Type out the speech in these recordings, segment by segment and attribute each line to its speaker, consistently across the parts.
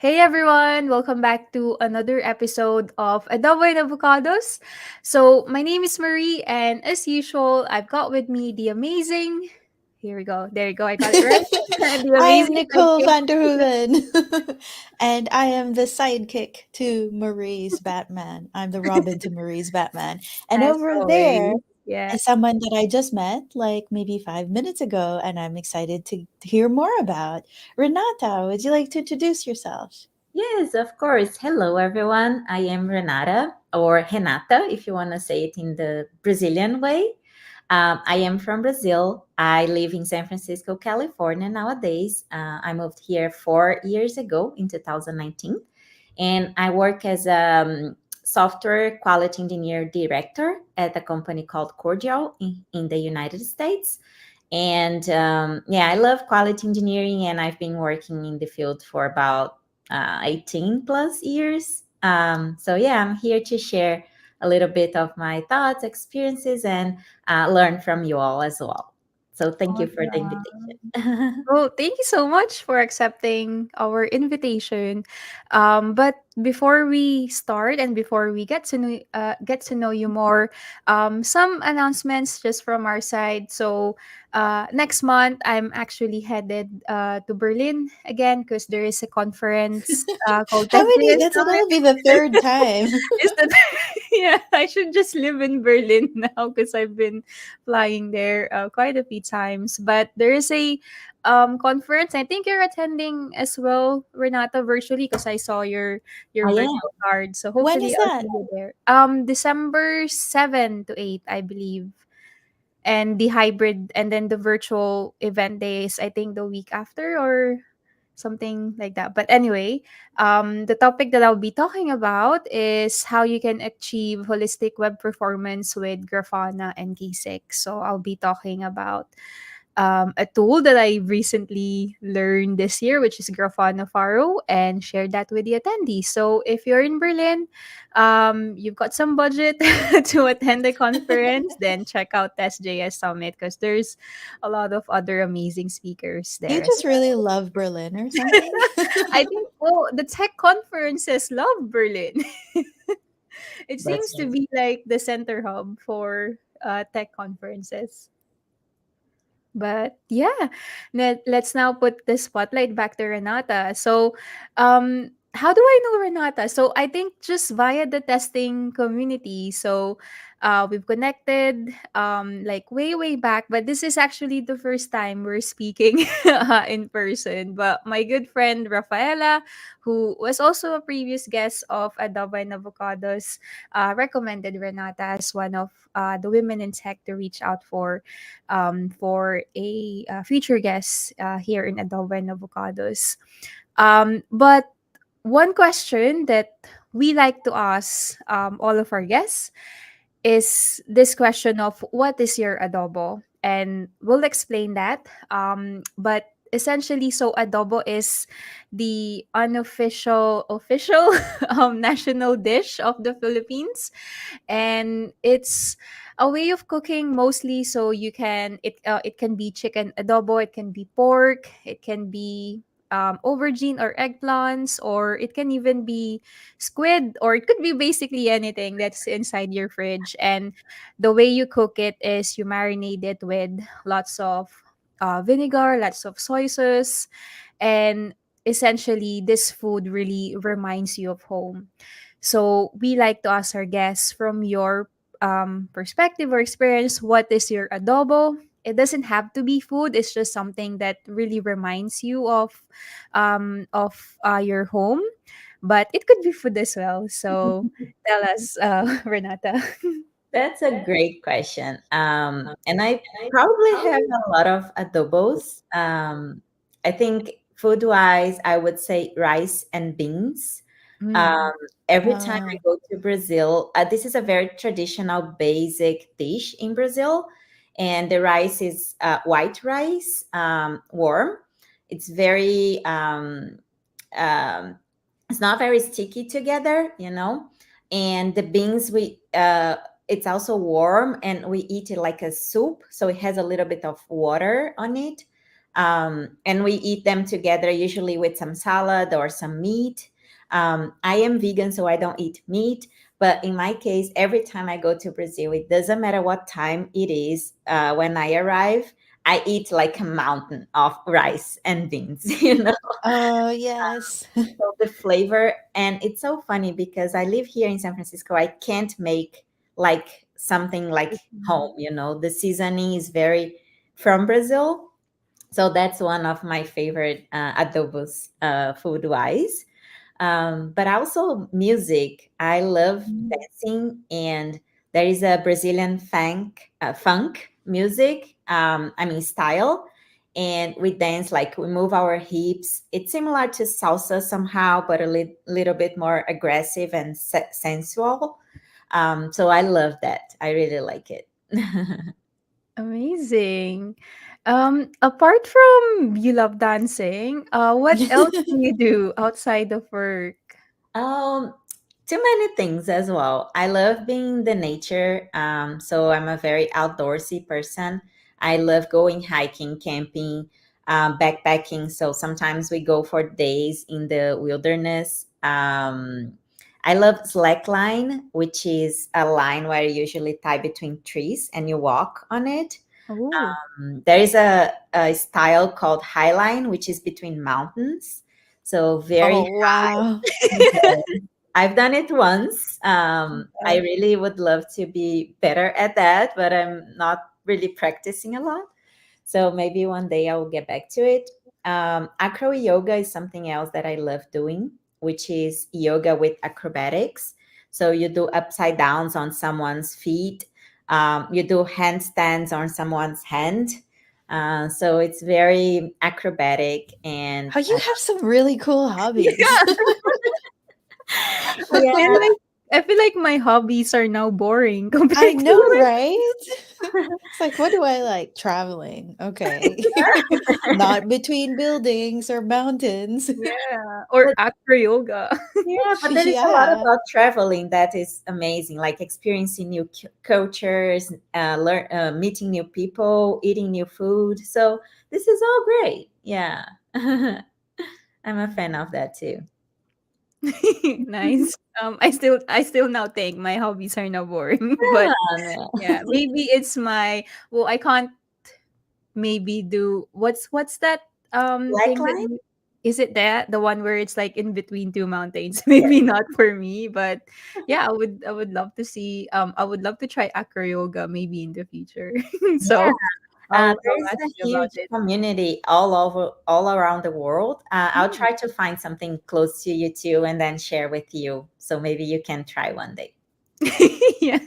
Speaker 1: Hey everyone, welcome back to another episode of Adobo and Avocados. So, my name is Marie, and as usual, I've got with me the amazing. Here we go. There you go. I got it right. The
Speaker 2: I am
Speaker 1: amazing
Speaker 2: Nicole
Speaker 1: sidekick.
Speaker 2: van der Hoeven, and I am the sidekick to Marie's Batman. I'm the Robin to Marie's Batman. And
Speaker 1: As
Speaker 2: over there
Speaker 1: always. Yeah.
Speaker 2: is someone that I just met like maybe 5 minutes ago, and I'm excited to hear more about. Renata, would you like to introduce yourself?
Speaker 3: Yes, of course. Hello, everyone. I am Renata, or Renata, if you want to say it in the Brazilian way. I am from Brazil. I live in San Francisco, California nowadays. I moved here 4 years ago in 2019, and I work as a software quality engineer director at a company called Cordial in the United States. And yeah, I love quality engineering, and I've been working in the field for about 18 plus years. So, yeah, I'm here to share a little bit of my thoughts, experiences, and learn from you all as well. So, thank you for the
Speaker 1: Awesome.
Speaker 3: invitation.
Speaker 1: Oh, thank you so much for accepting our invitation. But before we start and before we get to know you more, some announcements just from our side. So, next month I'm actually headed to Berlin again because there is a conference called
Speaker 2: How
Speaker 1: Tech
Speaker 2: many?
Speaker 1: JS
Speaker 2: That's
Speaker 1: Summit.
Speaker 2: that'll be the third time.
Speaker 1: Is that yeah? I should just live in Berlin now because I've been flying there quite a few times. But there is a conference. I think you're attending as well, Renata, virtually because I saw your
Speaker 3: I am.
Speaker 1: virtual card. So
Speaker 2: When
Speaker 1: hopefully
Speaker 2: is
Speaker 1: I'll
Speaker 2: that?
Speaker 1: see you there. December 7 to 8, I believe. And the hybrid and then the virtual event days, I think the week after or something like that. But anyway, the topic that I'll be talking about is how you can achieve holistic web performance with Grafana and K6. So I'll be talking about a tool that I recently learned this year, which is Grafana Faro, and share that with the attendees. So if you're in Berlin, you've got some budget to attend the conference, then check out SJS Summit because there's a lot of other amazing speakers
Speaker 2: Do you
Speaker 1: there as
Speaker 2: just really love Berlin or
Speaker 1: well.
Speaker 2: something?
Speaker 1: I think the tech conferences love Berlin. It
Speaker 3: That's
Speaker 1: seems to
Speaker 3: right.
Speaker 1: be like the center hub for tech conferences. But yeah, let's now put the spotlight back to Renata. So, how do I know Renata? So, I think just via the testing community. So, we've connected like way, way back, but this is actually the first time we're speaking in person. But my good friend Rafaela, who was also a previous guest of Adobo and Avocados, recommended Renata as one of the women in tech to reach out for a future guest here in Adobo and Avocados. But one question that we like to ask all of our guests is this question of what is your adobo? And we'll explain that. But essentially, so adobo is the unofficial official national dish of the Philippines, and it's a way of cooking mostly so it can be chicken adobo, it can be pork, it can be aubergine or eggplants, or it can even be squid, or it could be basically anything that's inside your fridge. And the way you cook it is you marinate it with lots of vinegar, lots of soy sauce, and essentially this food really reminds you of home. So we like to ask our guests from your perspective or experience, what is your adobo? It doesn't have to be food. It's just something that really reminds you of your home, but it could be food as well. So tell us, Renata.
Speaker 3: That's a great question. And I probably have a lot of adobos. I think food wise, I would say rice and beans.
Speaker 1: Mm.
Speaker 3: Um, every time I
Speaker 2: Oh,
Speaker 3: go to Brazil, this is a very traditional, basic dish in Brazil. And the rice is white rice, warm. It's very, um, it's not very sticky together, you know. And the beans, it's also warm and we eat it like a soup. So it has a little bit of water on it. And we eat them together, usually with some salad or some meat. I am vegan, so I don't eat meat. But in my case, every time I go to Brazil, it doesn't matter what time it is. When I arrive, I eat like a mountain of rice and beans.
Speaker 2: Oh, yes.
Speaker 3: So the flavor, and it's so funny because I live here in San Francisco. I can't make like something like
Speaker 1: Mhm.
Speaker 3: home. The seasoning is very from Brazil, so that's one of my favorite adobos, food wise. But also music. I love
Speaker 1: Mm.
Speaker 3: dancing, and there is a Brazilian funk music. I mean style, and we dance like we move our hips. It's similar to salsa somehow, but a little bit more aggressive and sensual. So I love that. I really like it.
Speaker 1: Amazing. Apart from you love dancing, what else do you do outside of work?
Speaker 3: Um, Too many things as well. I love being in the nature. So I'm a very outdoorsy person. I love going hiking, camping, backpacking. So sometimes we go for days in the wilderness. I love slackline, which is a line where you usually tie between trees and you walk on it.
Speaker 1: Oh.
Speaker 3: There is a style called highline, which is between mountains. So very
Speaker 2: Oh, wow.
Speaker 3: Yes. I've done it once. I
Speaker 1: Uh,
Speaker 3: really would love to be better at that, but I'm not really practicing a lot. So maybe one day I will get back to it. Acro yoga is something else that I love doing, which is yoga with acrobatics. So you do upside downs on someone's feet. You do handstands on someone's hand. So it's very acrobatic and
Speaker 2: Oh, you have some really cool hobbies.
Speaker 1: yeah, I feel
Speaker 3: yeah.
Speaker 1: like I feel like my hobbies are now boring
Speaker 2: I
Speaker 1: compared
Speaker 2: know,
Speaker 1: to
Speaker 2: right? It's like, what do I like? Traveling. Okay. Not between buildings or mountains.
Speaker 1: yeah, or acro yoga.
Speaker 3: Yeah, but there is a lot
Speaker 2: Yeah.
Speaker 3: about traveling that is amazing, like experiencing new cultures, meeting new people, eating new food. So this is all great. Yeah, I'm a fan of that too.
Speaker 1: Nice. I still now think my hobbies are now boring, but
Speaker 3: Yeah,
Speaker 1: yeah, maybe it's my well, I can't maybe do what's that thing that
Speaker 3: Blackline.
Speaker 1: you is it that the one where it's like in between two mountains?
Speaker 3: Yes.
Speaker 1: Maybe not for me, but yeah, I would love to see I would love to try acro yoga maybe in the future.
Speaker 3: Yeah.
Speaker 1: So
Speaker 3: There
Speaker 1: I'll
Speaker 3: is
Speaker 1: ask
Speaker 3: a
Speaker 1: you about
Speaker 3: huge
Speaker 1: it.
Speaker 3: community all around the world. I'll
Speaker 1: Mm.
Speaker 3: try to find something close to you too, and then share with you. So maybe you can try one day.
Speaker 1: Yeah,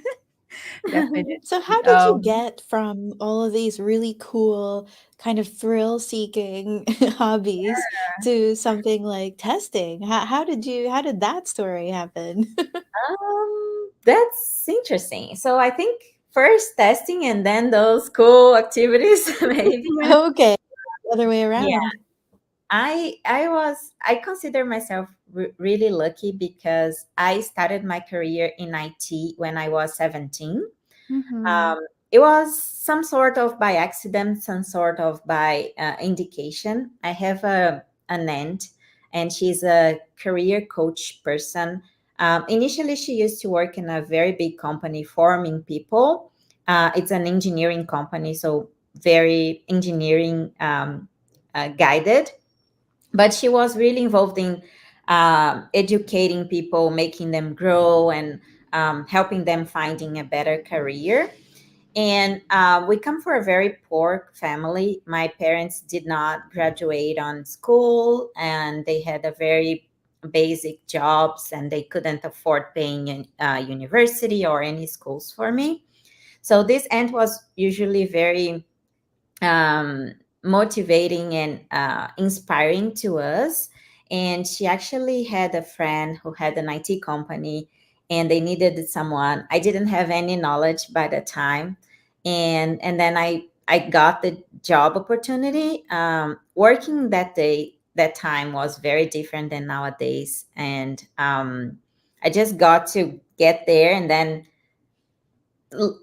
Speaker 1: definitely.
Speaker 2: So, how did you
Speaker 1: Um
Speaker 2: get from all of these really cool, kind of thrill seeking hobbies to something like testing? How did that story happen?
Speaker 3: That's interesting. So I think first testing and then those cool activities, maybe.
Speaker 2: Okay, the other way
Speaker 3: Yeah,
Speaker 2: around.
Speaker 3: I consider myself really lucky because I started my career in IT when I was 17.
Speaker 1: mhm.
Speaker 3: Um, it was some sort of by accident, some sort of by indication. I have an aunt, and she's a career coach person. Initially, she used to work in a very big company forming people. It's an engineering company, so very engineering guided. But she was really involved in educating people, making them grow, and helping them finding a better career. And we come from a very poor family. My parents did not graduate on school, and they had a very basic jobs, and they couldn't afford paying university or any schools for me. So this aunt was usually very um, motivating and inspiring to us. And she actually had a friend who had an IT company, and they needed someone. I didn't have any knowledge by the time, and then I got the job opportunity. Working that time was very different than nowadays, and I just got to get there and then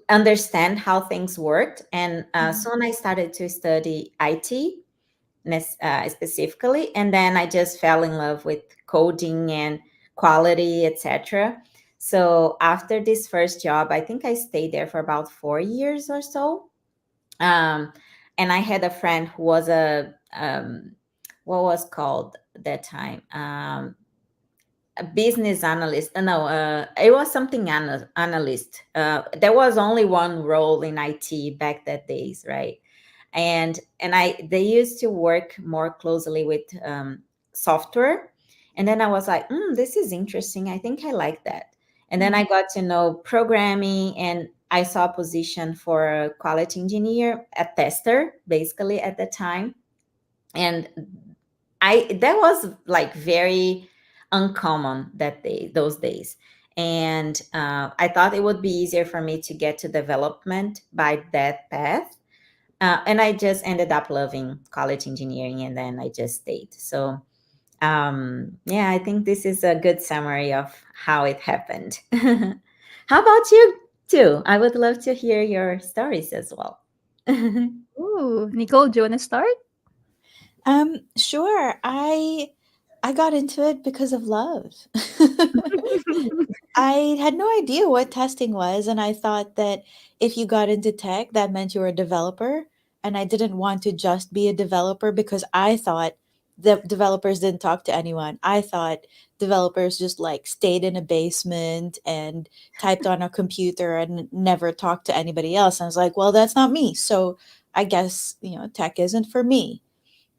Speaker 3: understand how things worked. And
Speaker 1: Mhm.
Speaker 3: soon I started to study IT. specifically, and then I just fell in love with coding and quality, etc. So after this first job, I think I stayed there for about 4 years or so. um, and I had a friend who was a what was called that time, a business analyst. No, it was something analyst. There was only one role in IT back that days, right? And I they used to work more closely with software, and then I was like, this is interesting. I think I like that. And then I got to know programming, and I saw a position for a quality engineer, a tester, basically at the time. And I that was like very uncommon those days. And I thought it would be easier for me to get to development by that path. And I just ended up loving college engineering, and then I just stayed. So yeah, I think this is a good summary of how it happened. How about you too? I would love to hear your stories as well.
Speaker 1: Ooh, Nicole, do you want to start?
Speaker 2: Sure. I got into it because of love. I had no idea what testing was, and I thought that if you got into tech, that meant you were a developer. And I didn't want to just be a developer because I thought that developers didn't talk to anyone. I thought developers just like stayed in a basement and typed on a computer and never talked to anybody else. And I was like, well, that's not me. So I guess, tech isn't for me.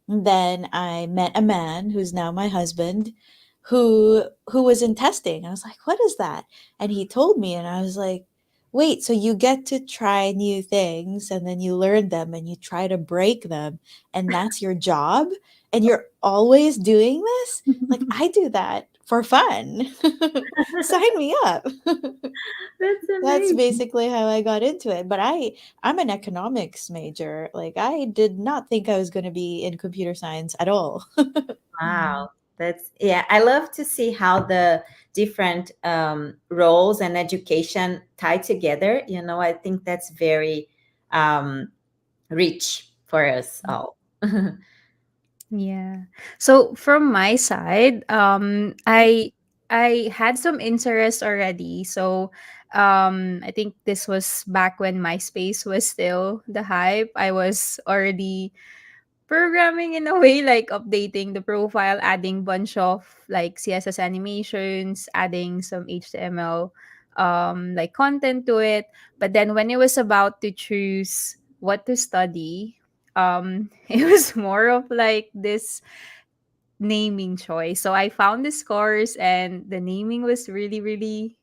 Speaker 2: Then I met a man who's now my husband who was in testing. I was like, "What is that?" And he told me and I was like, "Wait, so you get to try new things and then you learn them and you try to break them and that's your job and you're always doing this?" Like I do that for fun. Sign me up.
Speaker 3: That's
Speaker 2: That's
Speaker 3: amazing.
Speaker 2: basically how I got into it. But I'm an economics major. Like I did not think I was going to be in computer science at all.
Speaker 3: Wow. That's, yeah, I love to see how the different roles and education tie together. I think that's very um, rich for us all.
Speaker 1: Yeah. So from my side, I had some interest already. So I think this was back when MySpace was still the hype. I was already programming in a way, like updating the profile, adding bunch of like CSS animations, adding some HTML like content to it. But then when it was about to choose what to study, it was more of like this naming choice. So I found this course and the naming was really, really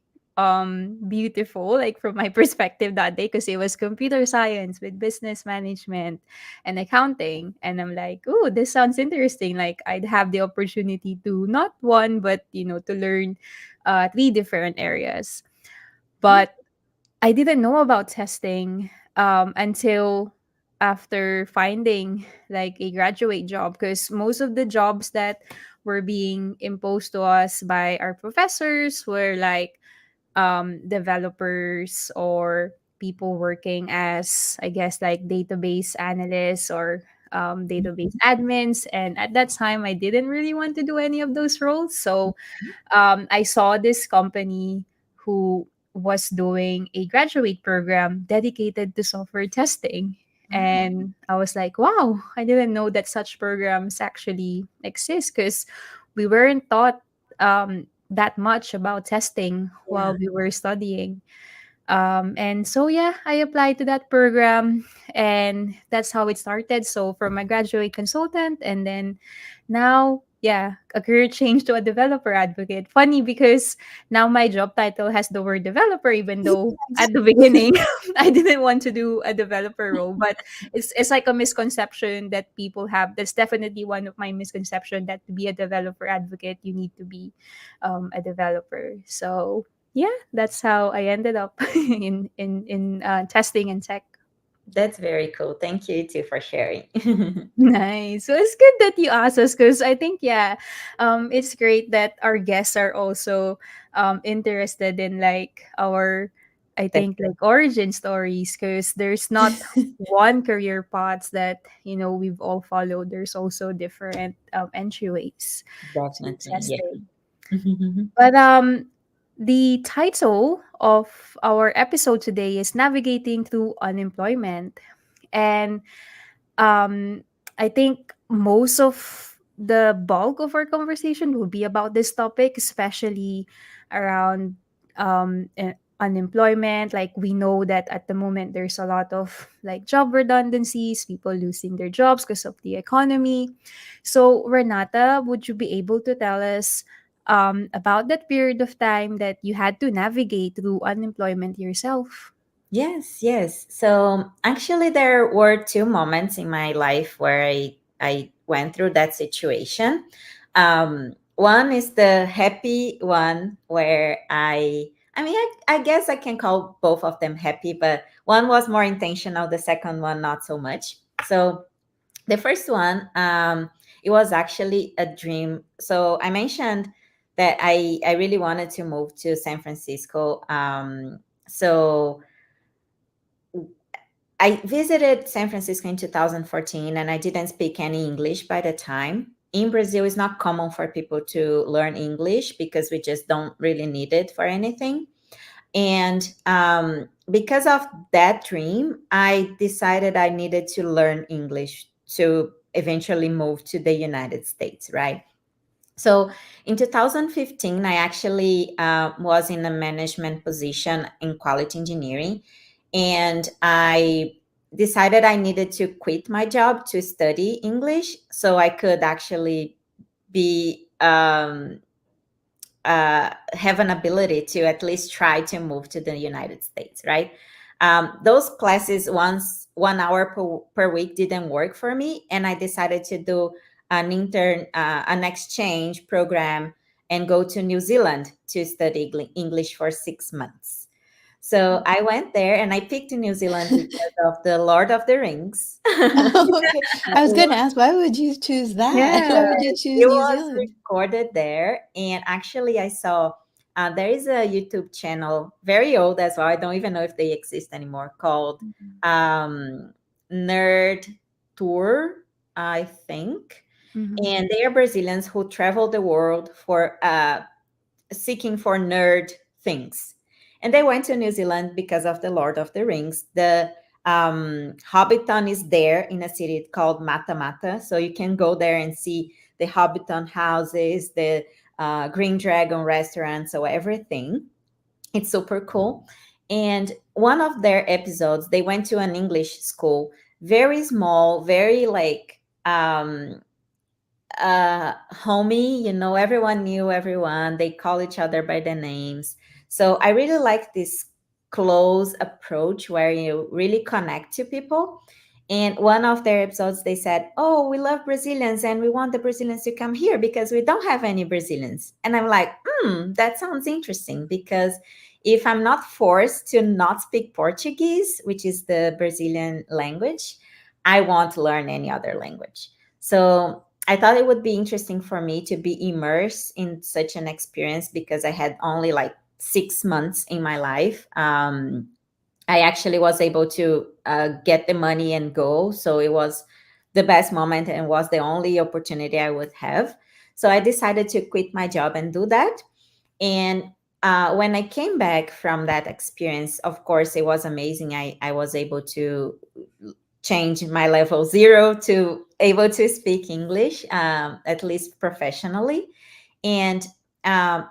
Speaker 1: beautiful, like from my perspective that day, because it was computer science with business management and accounting. And I'm like, oh, this sounds interesting. Like I'd have the opportunity to not one, but to learn three different areas. But I didn't know about testing until after finding like a graduate job, because most of the jobs that were being imposed to us by our professors were like developers or people working as, I guess, like database analysts or database admins. And at that time, I didn't really want to do any of those roles. So I saw this company who was doing a graduate program dedicated to software testing.
Speaker 3: Wow.
Speaker 1: And I was like, wow, I didn't know that such programs actually exist, because we weren't taught that much about testing
Speaker 3: Yeah.
Speaker 1: while we were studying. And so, yeah, I applied to that program, and that's how it started. So, from a graduate consultant, and then now, yeah, a career change to a developer advocate. Funny because now my job title has the word developer, even
Speaker 2: Yeah,
Speaker 1: though at the
Speaker 2: exactly.
Speaker 1: beginning I didn't want to do a developer role. But it's like a misconception that people have. That's definitely one of my misconception, that to be a developer advocate, you need to be a developer. So yeah, that's how I ended up in testing and tech.
Speaker 3: That's very cool. Thank you too for sharing.
Speaker 1: Nice. So it's good that you asked us, because I think, yeah, it's great that our guests are also interested in like our I
Speaker 3: That's
Speaker 1: think like origin stories, because there's not one career paths that we've all followed. There's also different entryways to
Speaker 3: definitely, yeah.
Speaker 1: successful. But the title of our episode today is Navigating Through Unemployment. And um I think most of the bulk of our conversation will be about this topic, especially around unemployment. Like, we know that at the moment there's a lot of like job redundancies, people losing their jobs because of the economy. So, Renata, would you be able to tell us about that period of time that you had to navigate through unemployment yourself?
Speaker 3: Yes, yes. So actually, there were two moments in my life where I went through that situation. One is the happy one where I guess I can call both of them happy, but one was more intentional, the second one not so much. So the first one, it was actually a dream. So I mentioned that I really wanted to move to San Francisco. So I visited San Francisco in 2014 and I didn't speak any English by the time. In Brazil, it's not common for people to learn English because we just don't really need it for anything. And because of that dream, I decided I needed to learn English to eventually move to the United States, right? So in 2015, I actually was in a management position in quality engineering. And I decided I needed to quit my job to study English so I could actually be have an ability to at least try to move to the United States, right? Those classes, once 1 hour per week, didn't work for me, and I decided to do an exchange program and go to New Zealand to study English for 6 months. So I went there, and I picked New Zealand because of the Lord of the Rings.
Speaker 2: Okay. I was going to ask, why would you choose that?
Speaker 1: Yeah.
Speaker 2: Why would you choose
Speaker 3: It
Speaker 2: New
Speaker 3: was
Speaker 2: Zealand?
Speaker 3: recorded there, and actually, I saw there is a YouTube channel, very old as well. I don't even know if they exist anymore, called
Speaker 1: Mhm.
Speaker 3: um, Nerd Tour, I think.
Speaker 1: Mhm.
Speaker 3: And they are Brazilians who travel the world for seeking for nerd things. And they went to New Zealand because of the Lord of the Rings. The Hobbiton is there in a city called Mata Mata. So you can go there and see the Hobbiton houses, the Green Dragon restaurant, so everything. It's super cool. And one of their episodes, they went to an English school, very small, very like homey, everyone knew everyone. They call each other by their names. So I really like this close approach where you really connect to people. And one of their episodes, they said, "Oh, we love Brazilians and we want the Brazilians to come here because we don't have any Brazilians." And I'm like, that sounds interesting, because if I'm not forced to not speak Portuguese, which is the Brazilian language, I won't learn any other language. So I thought it would be interesting for me to be immersed in such an experience because I had only like 6 months in my life. I actually was able to get the money and go. So it was the best moment and was the only opportunity I would have. So I decided to quit my job and do that. And when I came back from that experience, of course, it was amazing. I was able to change my level zero to able to speak English, at least professionally. And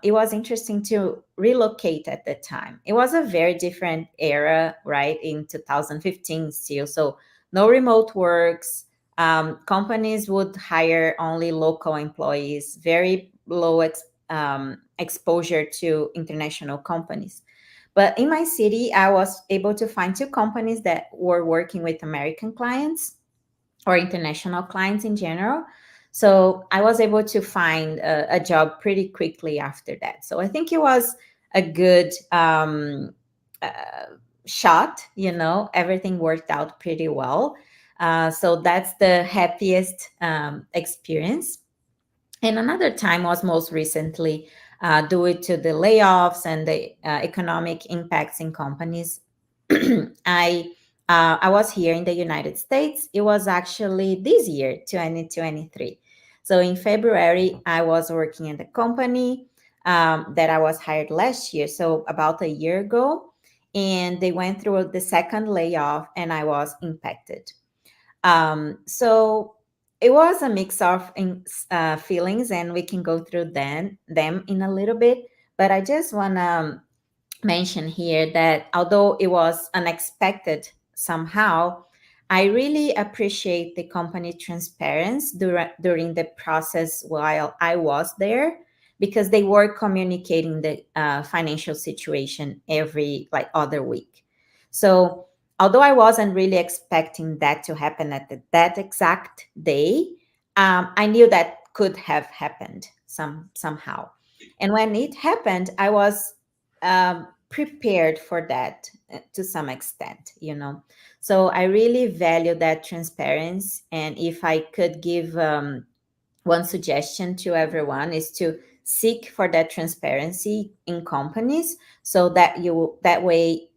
Speaker 3: it was interesting to relocate at the time. It was a very different era, right? In 2015 still. So no remote works. Companies would hire only local employees, very low exposure to international companies. But in my city, I was able to find two companies that were working with American clients or international clients in general. So I was able to find a job pretty quickly after that. So I think it was a good uh, shot, everything worked out pretty well. So that's the happiest experience. And another time was most recently due to the layoffs and the economic impacts in companies. I I was here in the United States. It was actually this year, 2023. So in February, I was working in the company that I was hired last year, so about a year ago, and they went through the second layoff, and I was impacted. So it was a mix of feelings, and we can go through them in a little bit. But I just want to mention here that although it was unexpected somehow, I really appreciate the company transparency during the process while I was there, because they were communicating the financial situation every like other week. So although I wasn't really expecting that to happen at that exact day, I knew that could have happened somehow. And when it happened, I was prepared for that to some extent, you know. So I really value that transparency. And if I could give one suggestion to everyone, is to seek for that transparency in companies, so that you that way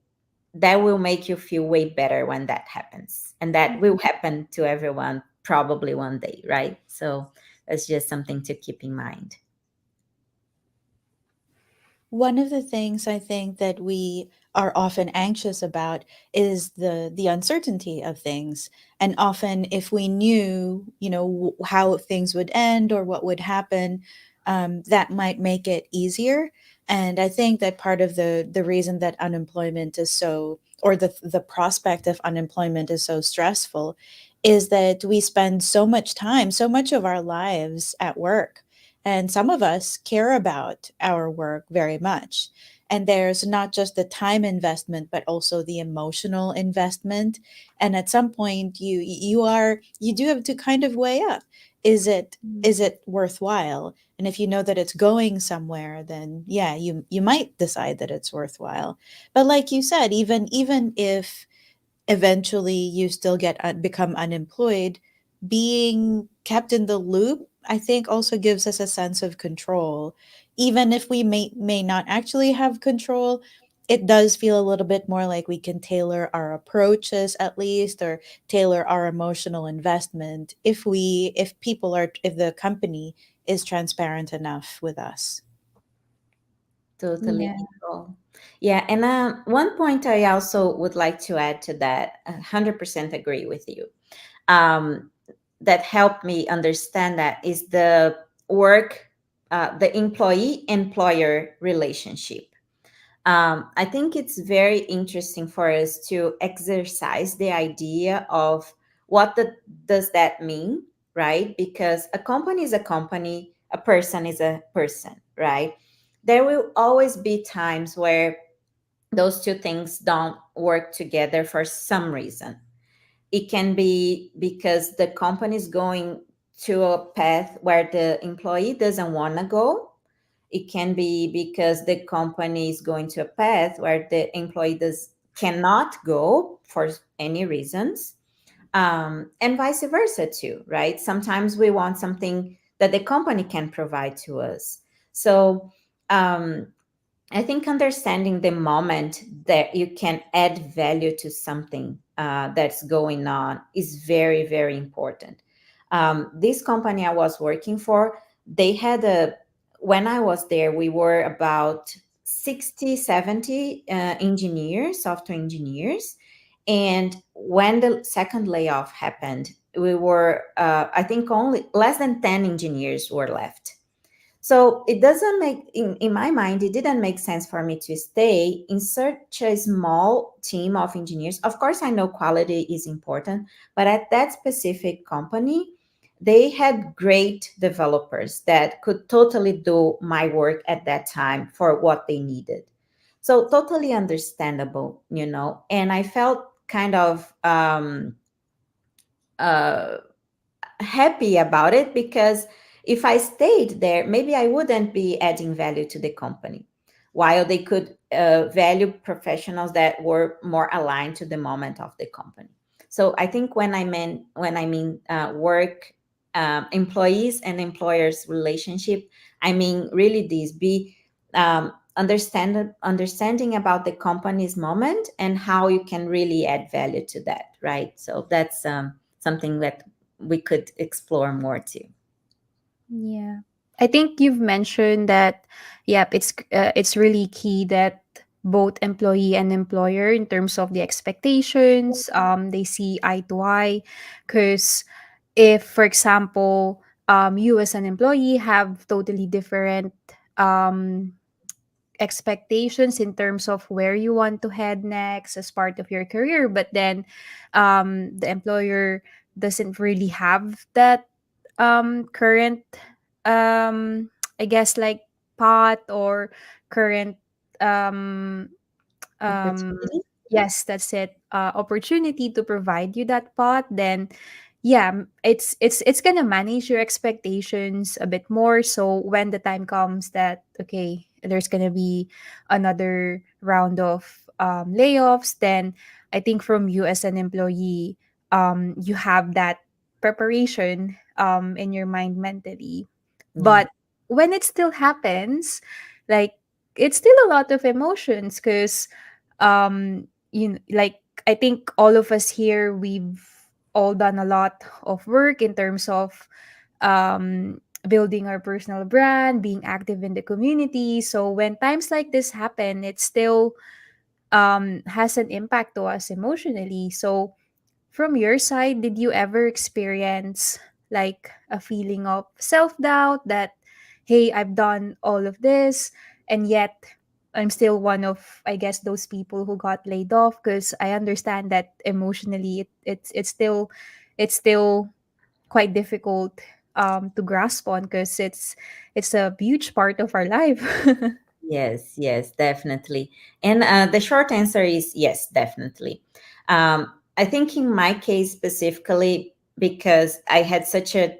Speaker 3: that will make you feel way better when that happens, and that will happen to everyone probably one day, right? So that's just something to keep in mind.
Speaker 2: One of the things I think that we are often anxious about is the uncertainty of things. And often, if we knew, how things would end or what would happen, that might make it easier. And I think that part of the reason that unemployment is so, or the prospect of unemployment is so stressful, is that we spend so much time, so much of our lives at work, and some of us care about our work very much. And there's not just the time investment, but also the emotional investment. And at some point you do have to kind of weigh up. Is it worthwhile? And if you know that it's going somewhere, then yeah, you might decide that it's worthwhile. But like you said, even if eventually you still become unemployed, being kept in the loop, I think, also gives us a sense of control. Even if we may not actually have control, it does feel a little bit more like we can tailor our approaches, at least, or tailor our emotional investment, if the company is transparent enough with us.
Speaker 3: Totally,
Speaker 1: Yeah.
Speaker 3: Nicole. Yeah, and one point I also would like to add to that, 100% agree with you. Um, that helped me understand that is the work, the employee-employer relationship. I think it's very interesting for us to exercise the idea of does that mean, right? Because a company is a company, a person is a person, right? There will always be times where those two things don't work together for some reason. It can be because the company is going to a path where the employee doesn't want to go. It can be because the company is going to a path where the employee does cannot go for any reasons, and vice versa too, right? Sometimes we want something that the company can provide to us. So um, I think understanding the moment that you can add value to something that's going on is very, very important. This company I was working for, they had when I was there, we were about 60, 70 engineers, software engineers. And when the second layoff happened, we were, I think, only less than 10 engineers were left. So it doesn't make, in my mind, it didn't make sense for me to stay in such a small team of engineers. Of course, I know quality is important, but at that specific company, they had great developers that could totally do my work at that time for what they needed. So totally understandable, you know. And I felt kind of uh, happy about it, because if I stayed there, maybe I wouldn't be adding value to the company, while they could value professionals that were more aligned to the moment of the company. So I think when I mean work, employees and employers relationship, I mean, really, this be understanding about the company's moment and how you can really add value to that, right? So that's something that we could explore more too.
Speaker 1: Yeah. I think you've mentioned that, yep, it's really key that both employee and employer, in terms of the expectations, they see eye to eye. Because if, for example, you as an employee have totally different um expectations in terms of where you want to head next as part of your career, but then the employer doesn't really have that current I guess like path or current um um
Speaker 3: Opportunity.
Speaker 1: yes, that's it, opportunity to provide you that path, then yeah, it's gonna manage your expectations a bit more. So when the time comes that, okay, there's gonna be another round of layoffs, then I think from you as an employee, you have that preparation in your mind mentally.
Speaker 3: Yeah.
Speaker 1: But when it still happens, like, it's still a lot of emotions, because like, I think all of us here, we've all done a lot of work in terms of building our personal brand, being active in the community. So when times like this happen, it still has an impact to us emotionally. So from your side, did you ever experience like a feeling of self doubt that, hey, I've done all of this, and yet I'm still one of, I guess, those people who got laid off? Because I understand that emotionally, it's still quite difficult to grasp on, because it's a huge part of our life.
Speaker 3: Yes, yes, definitely. And the short answer is yes, definitely. I think in my case specifically, because I had such a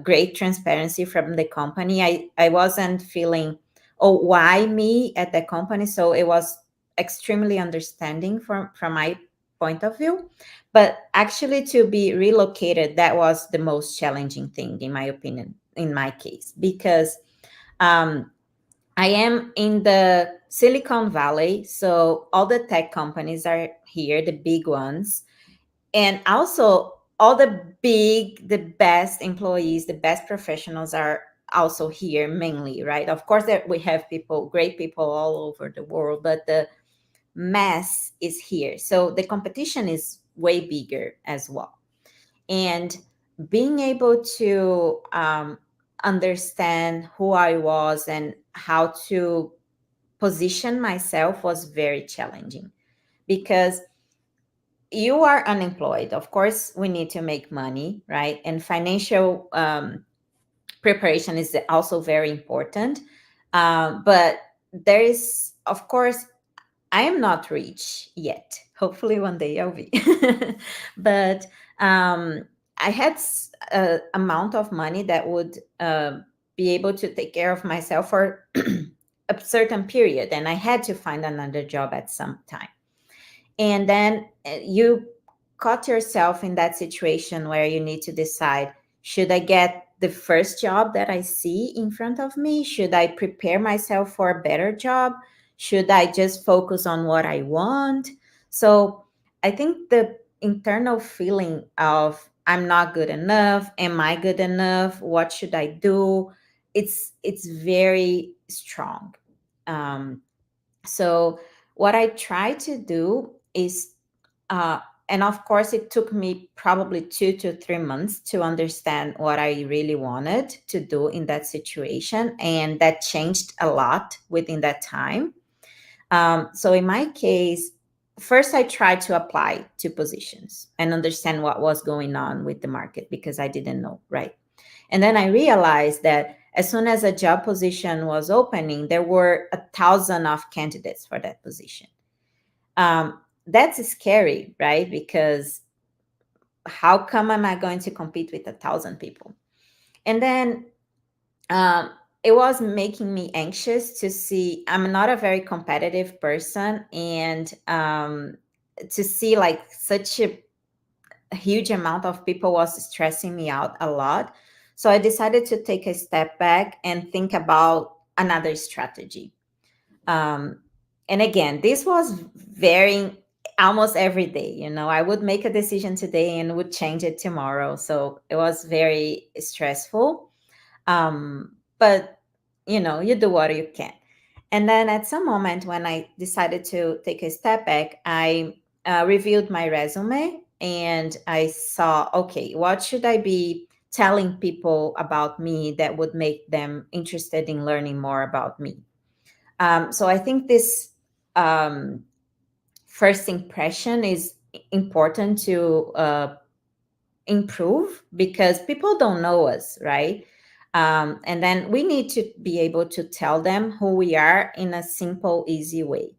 Speaker 3: great transparency from the company, I wasn't feeling, oh, why me at the company? So it was extremely understanding from my point of view. But actually, to be relocated, that was the most challenging thing, in my opinion, in my case, because um, I am in the Silicon Valley, so all the tech companies are here, the big ones, and also all the best employees, the best professionals are also here mainly, right? Of course, there we have people, great people all over the world, but the mass is here, so the competition is way bigger as well. And being able to understand who I was and how to position myself was very challenging, because you are unemployed. Of course, we need to make money, right? And financial preparation is also very important. But there is, of course, I am not rich yet. Hopefully, one day I'll be. But um, I had a amount of money that would be able to take care of myself for a certain period, and I had to find another job at some time. And then you caught yourself in that situation where you need to decide, should I get the first job that I see in front of me? Should I prepare myself for a better job? Should I just focus on what I want? So I think the internal feeling of I'm not good enough, am I good enough, what should I do, it's very strong. um, so what I try to do is, uh, and of course, it took me probably 2 to 3 months to understand what I really wanted to do in that situation. And that changed a lot within that time. So in my case, first I tried to apply to positions and understand what was going on with the market, because I didn't know, right? And then I realized that as soon as a job position was opening, there were 1,000 of candidates for that position. That's scary, right? Because how come am I going to compete with 1,000 people? And then um, it was making me anxious to see. I'm not a very competitive person, and to see like such a huge amount of people was stressing me out a lot. So I decided to take a step back and think about another strategy. Um, and again, this was varying almost every day. I would make a decision today and would change it tomorrow. So it was very stressful. But you do what you can. And then at some moment when I decided to take a step back, I reviewed my resume and I saw, okay, what should I be telling people about me that would make them interested in learning more about me? So I think this um, first impression is important to improve because people don't know us, right? And then we need to be able to tell them who we are in a simple, easy way.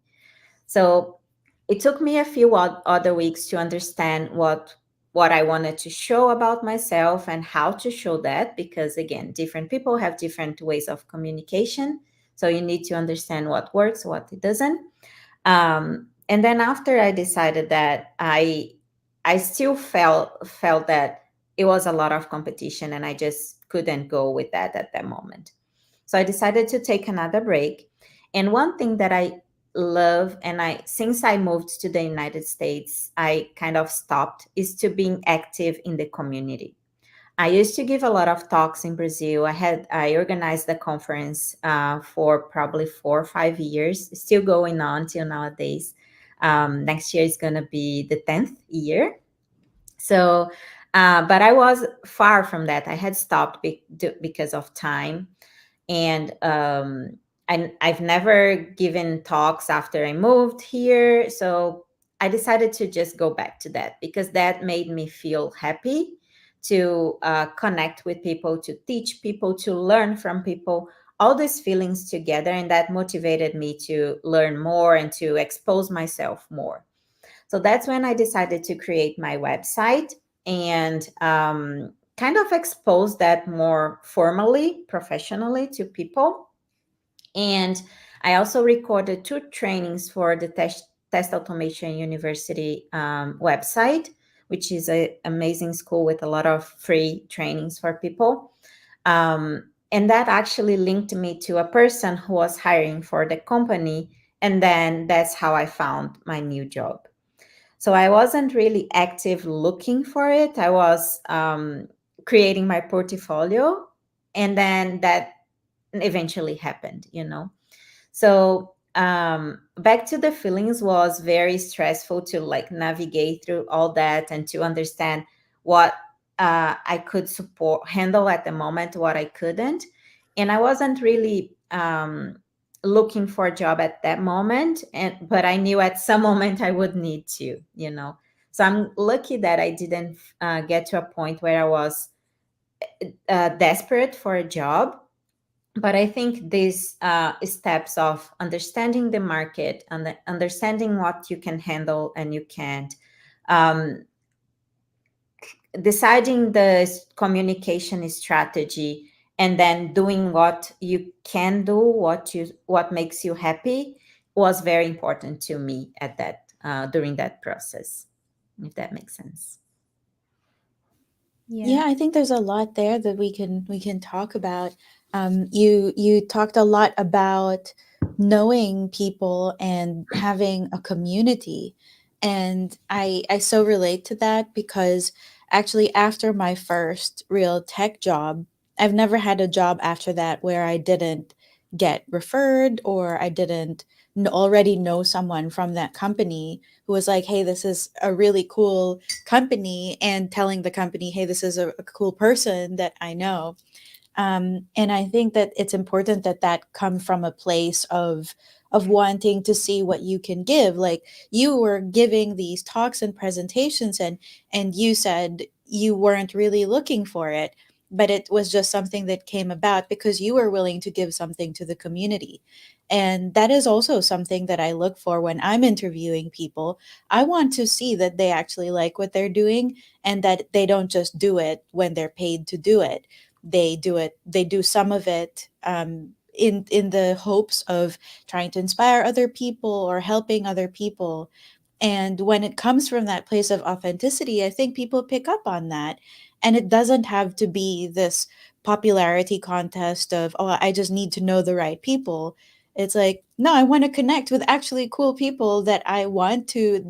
Speaker 3: So it took me a few other weeks to understand what I wanted to show about myself and how to show that, because again, different people have different ways of communication. So you need to understand what works, what it doesn't. And then after I decided that, I still felt that it was a lot of competition and I just couldn't go with that at that moment. So I decided to take another break. And one thing that I love, and I since I moved to the United States, I kind of stopped, is to being active in the community. I used to give a lot of talks in Brazil. I organized the conference for probably 4 or 5 years, still going on till nowadays. Next year is going to be the 10th year. So, but I was far from that. I had stopped because of time, and I've never given talks after I moved here. So I decided to just go back to that because that made me feel happy to connect with people, to teach people, to learn from people, all these feelings together. And that motivated me to learn more and to expose myself more. So that's when I decided to create my website and kind of expose that more formally, professionally to people. And I also recorded 2 trainings for the Test Automation University website, which is an amazing school with a lot of free trainings for people. And that actually linked me to a person who was hiring for the company. And then that's how I found my new job. So I wasn't really active looking for it. I was creating my portfolio. And then that eventually happened. So back to the feelings, was very stressful to like navigate through all that and to understand what I could support handle at the moment, what I couldn't. And I wasn't really looking for a job at that moment, but I knew at some moment I would need to. So I'm lucky that I didn't get to a point where I was desperate for a job. But I think these steps of understanding the market and understanding what you can handle and you can't, um, deciding the communication strategy, and then doing what you can do, what makes you happy, was very important to me at that during that process. If that makes sense.
Speaker 1: Yeah.
Speaker 2: Yeah, I think there's a lot there that we can talk about. You talked a lot about knowing people and having a community, and I so relate to that because actually after my first real tech job, I've never had a job after that where I didn't get referred or I didn't already know someone from that company who was like, "Hey, this is a really cool company," and telling the company, "Hey, this is a cool person that I know." And I think that it's important that that come from a place of wanting to see what you can give. Like you were giving these talks and presentations, and you said you weren't really looking for it, but it was just something that came about because you were willing to give something to the community. And that is also something that I look for when I'm interviewing people. I want to see that they actually like what they're doing and that they don't just do it when they're paid to do it. They do some of it in the hopes of trying to inspire other people or helping other people. And when it comes from that place of authenticity, I think people pick up on that. And it doesn't have to be this popularity contest of, oh, I just need to know the right people. It's like, no, I want to connect with actually cool people that I want to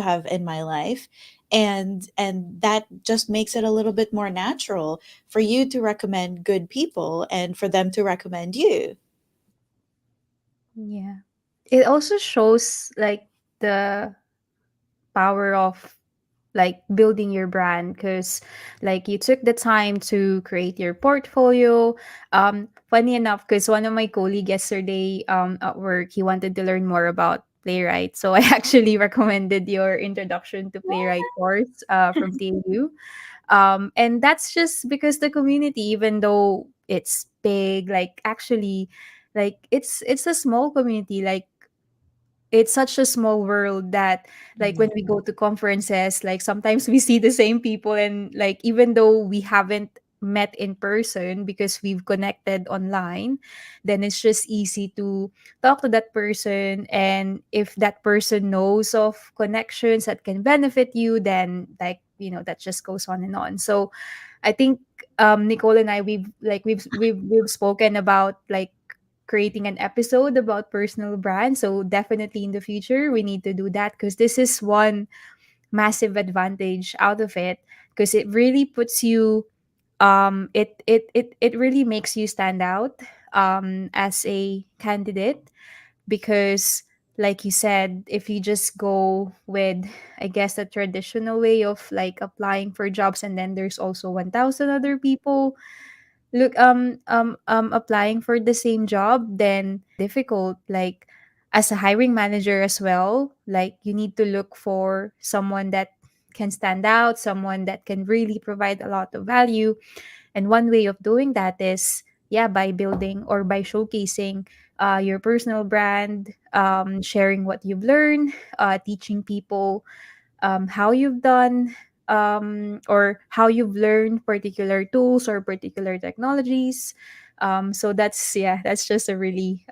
Speaker 2: have in my life. And that just makes it a little bit more natural for you to recommend good people and for them to recommend you.
Speaker 1: Yeah. It also shows like the power of like building your brand, because like you took the time to create your portfolio. Funny enough, because one of my colleague yesterday at work, he wanted to learn more about playwright, so I actually recommended your introduction to playwright course from TU. And that's just because the community, even though it's big, like actually, like it's a small community, like it's such a small world that like when we go to conferences, like sometimes we see the same people, and like even though we haven't met in person because we've connected online, then it's just easy to talk to that person, and if that person knows of connections that can benefit you, then like that just goes on and on. So I think Nicole and I, we've spoken about like creating an episode about personal brand. So definitely in the future we need to do that, because this is one massive advantage out of it, because it really puts you it really makes you stand out as a candidate, because like you said, if you just go with, I guess, the traditional way of like applying for jobs, and then there's also 1000 other people applying for the same job, then difficult, like as a hiring manager as well, like you need to look for someone that can stand out, someone that can really provide a lot of value. And one way of doing that is, yeah, by building or by showcasing your personal brand, sharing what you've learned, teaching people how you've done or how you've learned particular tools or particular technologies. So that's, yeah, that's just a really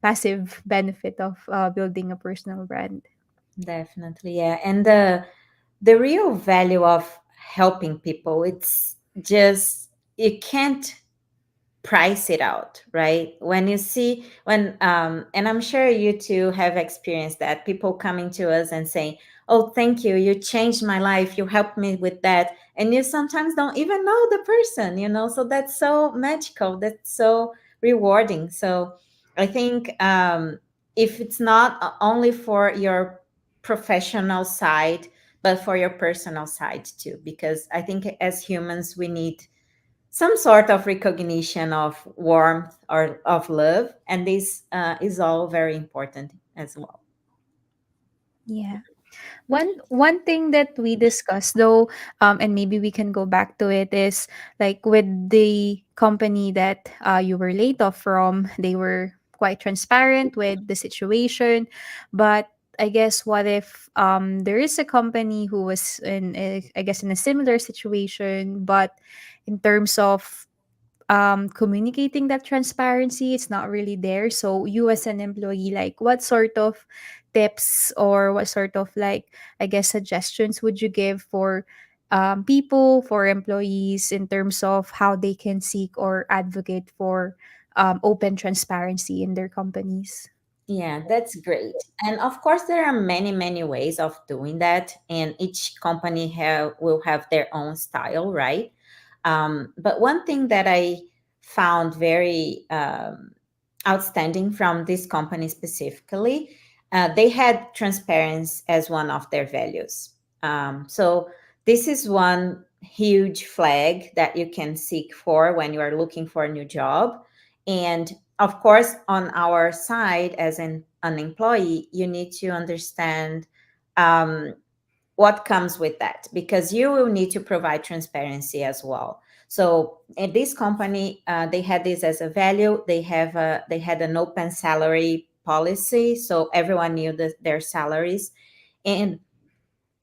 Speaker 1: passive benefit of building a personal brand.
Speaker 3: Definitely, yeah. And the real value of helping people, it's just you can't price it out, right? When you see when and I'm sure you too have experienced that, people coming to us and saying, oh, thank you, you changed my life, you helped me with that, and you sometimes don't even know the person, so that's so magical, that's so rewarding. So I think if it's not only for your professional side, but for your personal side too, because I think as humans we need some sort of recognition of warmth or of love, and this is all very important as well.
Speaker 1: Yeah. One thing that we discussed though, and maybe we can go back to it, is like with the company that you were laid off from, they were quite transparent with the situation. But I guess what if there is a company who was in I guess in a similar situation, but in terms of communicating that transparency, it's not really there. So you as an employee, like what sort of tips or what sort of like, I guess, suggestions would you give for people, for employees, in terms of how they can seek or advocate for open transparency in their companies?
Speaker 3: Yeah, that's great. And of course, there are many, many ways of doing that, and each company will have their own style, right? But one thing that I found very outstanding from this company specifically, they had transparency as one of their values. So this is one huge flag that you can seek for when you are looking for a new job. And of course, on our side as an employee, you need to understand um, what comes with that, because you will need to provide transparency as well. So at this company, they had this as a value. They had an open salary policy, so everyone knew their salaries. And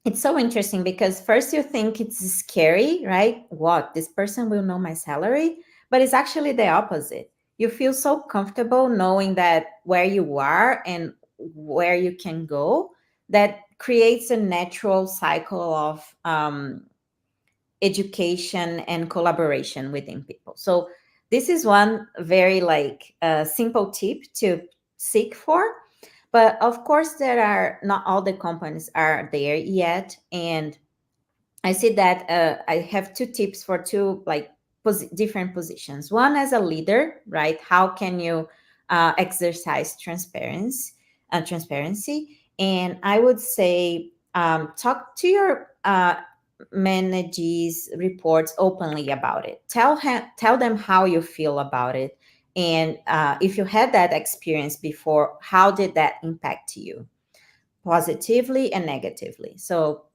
Speaker 3: it's so interesting because first you think it's scary, right? What, this person will know my salary? But it's actually the opposite. You feel so comfortable knowing that where you are and where you can go, that creates a natural cycle of education and collaboration within people. So this is one very like simple tip to seek for. But of course, there are not all the companies are there yet, and I see that I have two tips for two like different positions. One as a leader, right? How can you exercise transparency? And I would say talk to your managees reports openly about it. Tell them how you feel about it, and if you had that experience before, how did that impact you, positively and negatively? So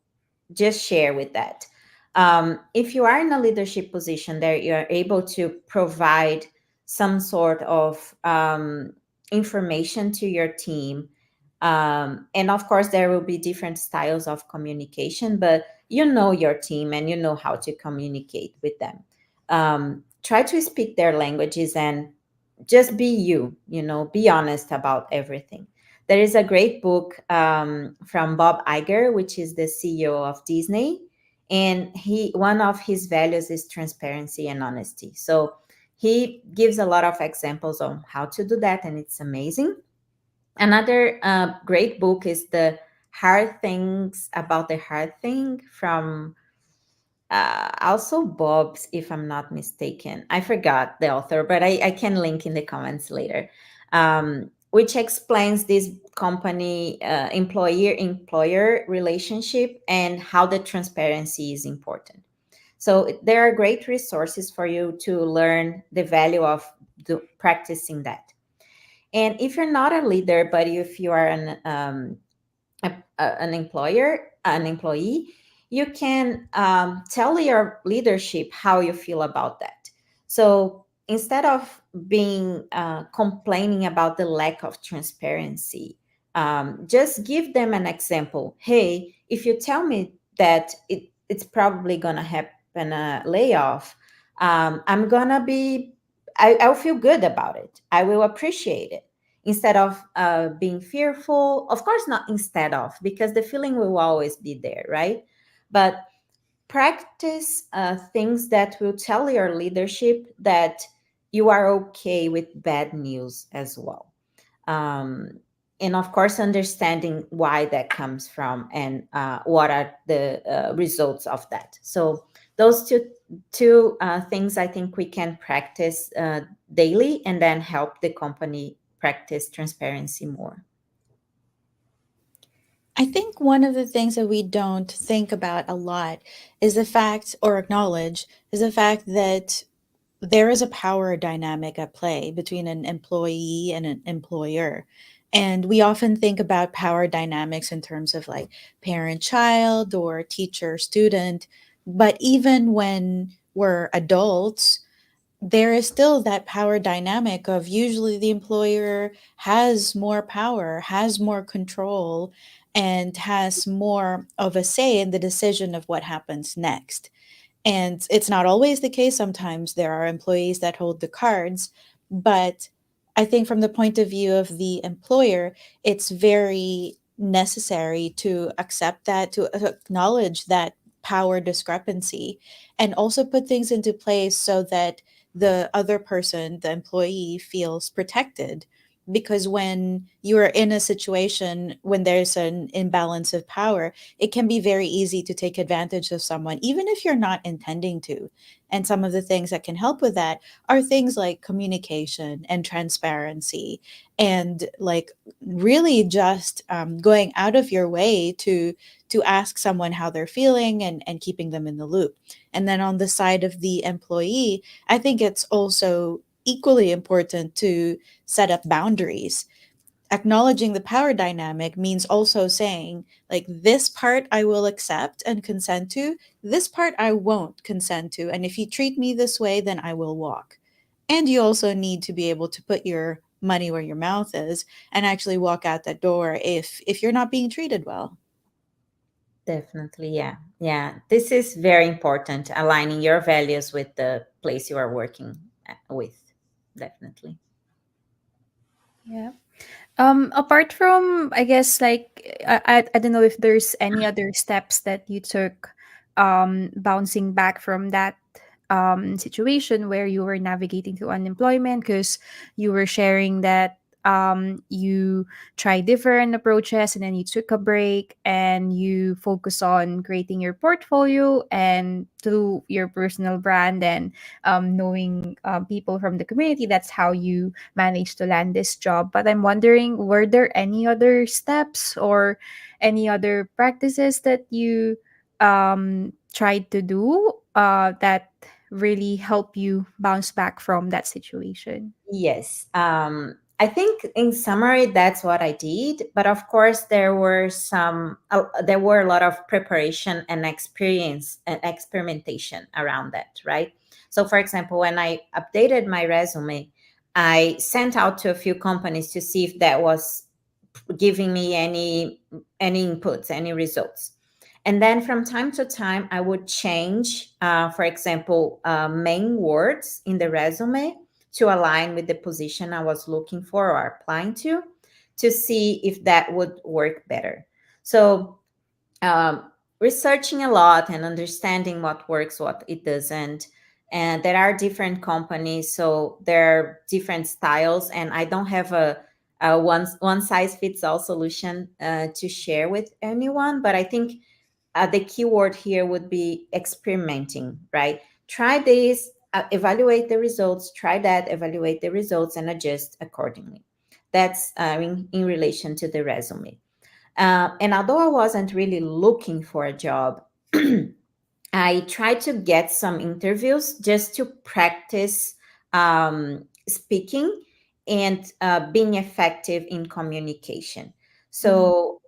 Speaker 3: just share with that. If you are in a leadership position there, you are able to provide some sort of information to your team. And of course, there will be different styles of communication, but you know your team and you know how to communicate with them. Try to speak their languages and just be you, be honest about everything. There is a great book from Bob Iger, which is the CEO of Disney, and one of his values is transparency and honesty. So he gives a lot of examples on how to do that, and it's amazing. Another great book is the Hard Things About the Hard Thing from also Bob's, if I'm not mistaken. I forgot the author, but I can link in the comments later, which explains this company employer relationship and how the transparency is important. So there are great resources for you to learn the value of practicing that. And if you're not a leader, but if you are an employee, you can tell your leadership how you feel about that. So instead of being complaining about the lack of transparency, just give them an example. Hey, if you tell me that it's probably gonna happen a layoff, I'm gonna be I'll feel good about it. I will appreciate it instead of being fearful. Of course, not instead of, because the feeling will always be there, right? But practice things that will tell your leadership that you are okay with bad news as well. um, and of course understanding why that comes from and what are the results of that. So those two things I think we can practice daily, and then help the company practice transparency more.
Speaker 2: I think one of the things that we don't think about a lot is the fact, or acknowledge, is the fact that there is a power dynamic at play between an employee and an employer. And we often think about power dynamics in terms of like parent child or teacher student. But even when we're adults, there is still that power dynamic of usually the employer has more power, has more control, and has more of a say in the decision of what happens next. And it's not always the case. Sometimes there are employees that hold the cards. But I think from the point of view of the employer, it's very necessary to accept that, to acknowledge that power discrepancy, and also put things into place so that the other person, the employee, feels protected. Because when you are in a situation when there's an imbalance of power, it can be very easy to take advantage of someone, even if you're not intending to. And some of the things that can help with that are things like communication and transparency, and like really just going out of your way to ask someone how they're feeling, and keeping them in the loop. And then on the side of the employee, I think it's also equally important to set up boundaries. Acknowledging the power dynamic means also saying, like, this part I will accept and consent to, this part I won't consent to, and if you treat me this way, then I will walk. And you also need to be able to put your money where your mouth is and actually walk out that door if you're not being treated well.
Speaker 3: Definitely, yeah. Yeah, this is very important, aligning your values with the place you are working with. Definitely.
Speaker 1: Yeah. Apart from, I guess, like, I don't know if there's any other steps that you took bouncing back from that situation where you were navigating through unemployment, because you were sharing that you tried different approaches and then you took a break and you focus on creating your portfolio and through your personal brand and knowing people from the community. That's how you managed to land this job. But I'm wondering, were there any other steps or any other practices that you tried to do that really help you bounce back from that situation?
Speaker 3: Yes. I think in summary, that's what I did. But of course, there were a lot of preparation and experience and experimentation around that, right? So, for example, when I updated my resume, I sent out to a few companies to see if that was giving me any inputs, any results. And then from time to time, I would change, for example, main words in the resume to align with the position I was looking for or applying to see if that would work better. So, researching a lot and understanding what works, what it doesn't. And there are different companies, so there are different styles, and I don't have a one size fits all solution to share with anyone. But I think the keyword here would be experimenting, right? Try this, evaluate the results, try that, evaluate the results, and adjust accordingly. That's in relation to the resume. And although I wasn't really looking for a job, I tried to get some interviews just to practice speaking and being effective in communication.
Speaker 1: Mhm.
Speaker 3: So,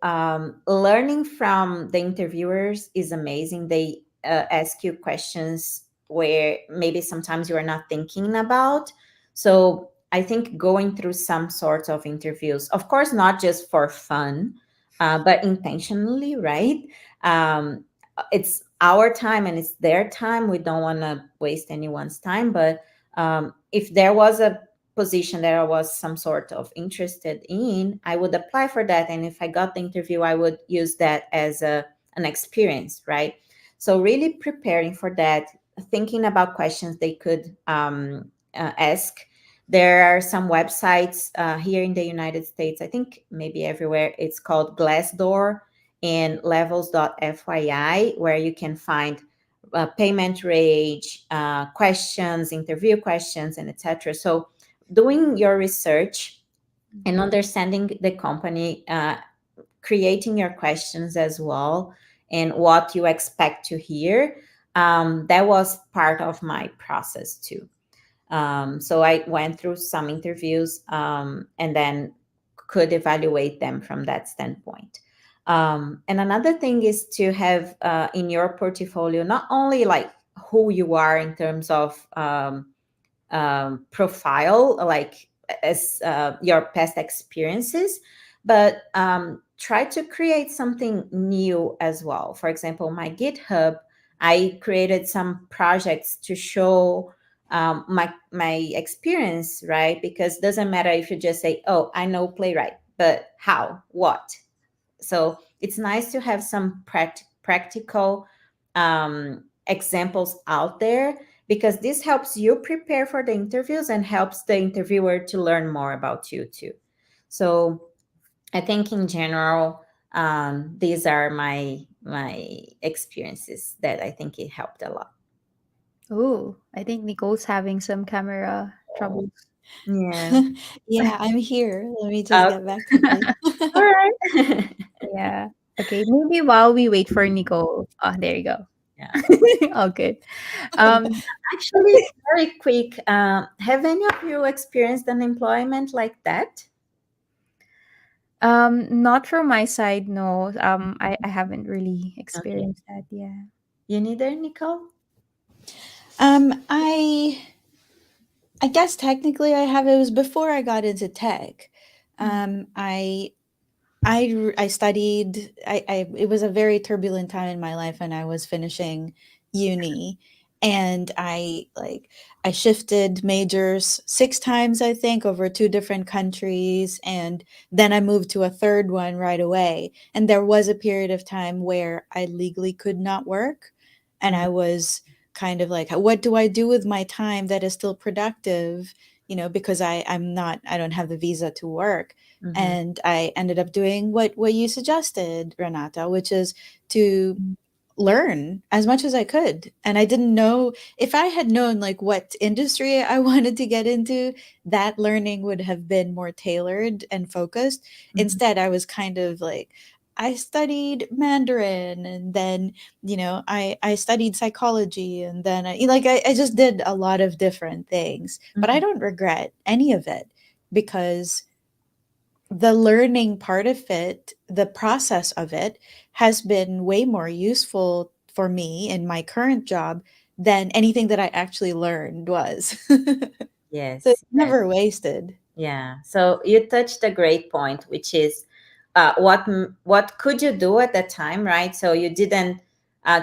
Speaker 3: learning from the interviewers is amazing. They ask you questions where maybe sometimes you are not thinking about. So, I think going through some sorts of interviews, of course, not just for fun, but intentionally, right? Um, it's our time and it's their time. We don't want to waste anyone's time. But if there was a position that I was some sort of interested in, I would apply for that. And if I got the interview, I would use that as an experience, right? So really preparing for that, thinking about questions they could ask. There are some websites here in the United States, I think maybe everywhere. It's called Glassdoor and levels.fyi, where you can find payment range, questions, interview questions, and etc. So, doing your research and understanding the company, creating your questions as well, and what you expect to hear, that was part of my process too. So I went through some interviews and then could evaluate them from that standpoint. And another thing is to have in your portfolio not only like who you are in terms of profile, like as your past experiences, but try to create something new as well. For example, my GitHub, I created some projects to show my experience, right? Because it doesn't matter if you just say, "Oh, I know playwright," but how, what? So it's nice to have some practical examples out there, because this helps you prepare for the interviews and helps the interviewer to learn more about you too. So I think in general, these are my experiences that I think it helped a lot.
Speaker 1: Oh, I think Nicole's having some camera troubles.
Speaker 3: Yeah.
Speaker 2: Yeah, I'm here. Let me just
Speaker 3: Okay.
Speaker 2: get back to sleep.
Speaker 3: All right.
Speaker 1: Yeah. Okay, maybe while we wait for Nicole. Oh, there you go.
Speaker 3: Yeah.
Speaker 1: All good. Um,
Speaker 3: Actually, very quick. Have any of you experienced unemployment like that?
Speaker 1: not from my side, no. I haven't really
Speaker 3: Okay.
Speaker 1: experienced that. Yeah.
Speaker 3: You neither, Nicole?
Speaker 2: I guess technically I have. It was before I got into tech.
Speaker 1: Mm.
Speaker 2: I I studied. I It was a very turbulent time in my life, and I was finishing uni, and I shifted majors 6 times, I think, over 2 different countries, and then I moved to a third one right away. And there was a period of time where I legally could not work. and I was kind of like, what do I do with my time that is still productive? Because I don't have the visa to work.
Speaker 3: Mm-hmm.
Speaker 2: And I ended up doing what you suggested, Renata, which is to learn as much as I could. And I didn't know, if I had known like what industry I wanted to get into, that learning would have been more tailored and focused.
Speaker 3: Mm-hmm.
Speaker 2: Instead, I was kind of like, I studied Mandarin, and then, I studied psychology, and then I just did a lot of different things, but I
Speaker 3: Mm-hmm.
Speaker 2: don't regret any of it, because the learning part of it, the process of it, has been way more useful for me in my current job than anything that I actually learned was. So it's
Speaker 3: Yes, yes.
Speaker 2: never wasted.
Speaker 3: Yeah. So you touched a great point, which is what could you do at that time, right? So you didn't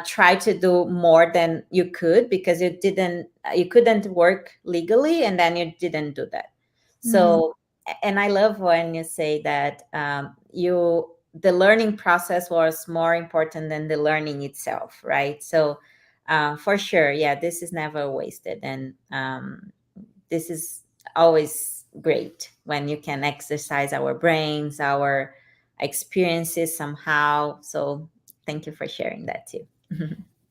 Speaker 3: try to do more than you could because you couldn't work legally, and then you didn't do that.
Speaker 2: Mm-hmm.
Speaker 3: So, and I love when you say that the learning process was more important than the learning itself, right? So, for sure, yeah, this is never wasted, and this is always great when you can exercise our brains, our experiences somehow. So thank you for sharing that too.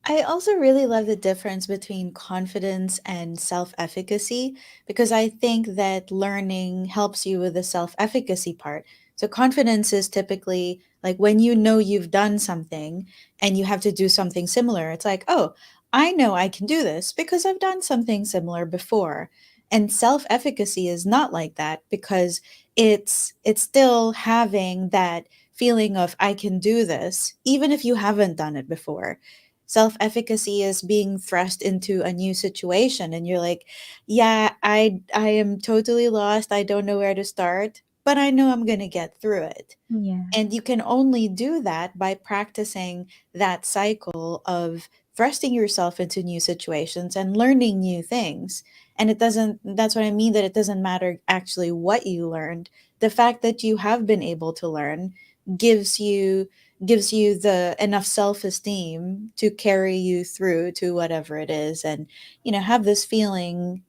Speaker 2: I also really love the difference between confidence and self efficacy, because I think that learning helps you with the self efficacy part. So, confidence is typically like when you know you've done something and you have to do something similar. It's like, oh, I know I can do this because I've done something similar before. And self efficacy is not like that, because it's still having that feeling of I can do this even if you haven't done it before. Self-efficacy is being thrust into a new situation, and you're like, yeah, I am totally lost, I don't know where to start, but I know I'm going to get through it.
Speaker 1: Yeah.
Speaker 2: And you can only do that by practicing that cycle of thrusting yourself into new situations and learning new things. And that's what I mean, that it doesn't matter actually what you learned. The fact that you have been able to learn gives you gives you the enough self-esteem to carry you through to whatever it is, and have this feeling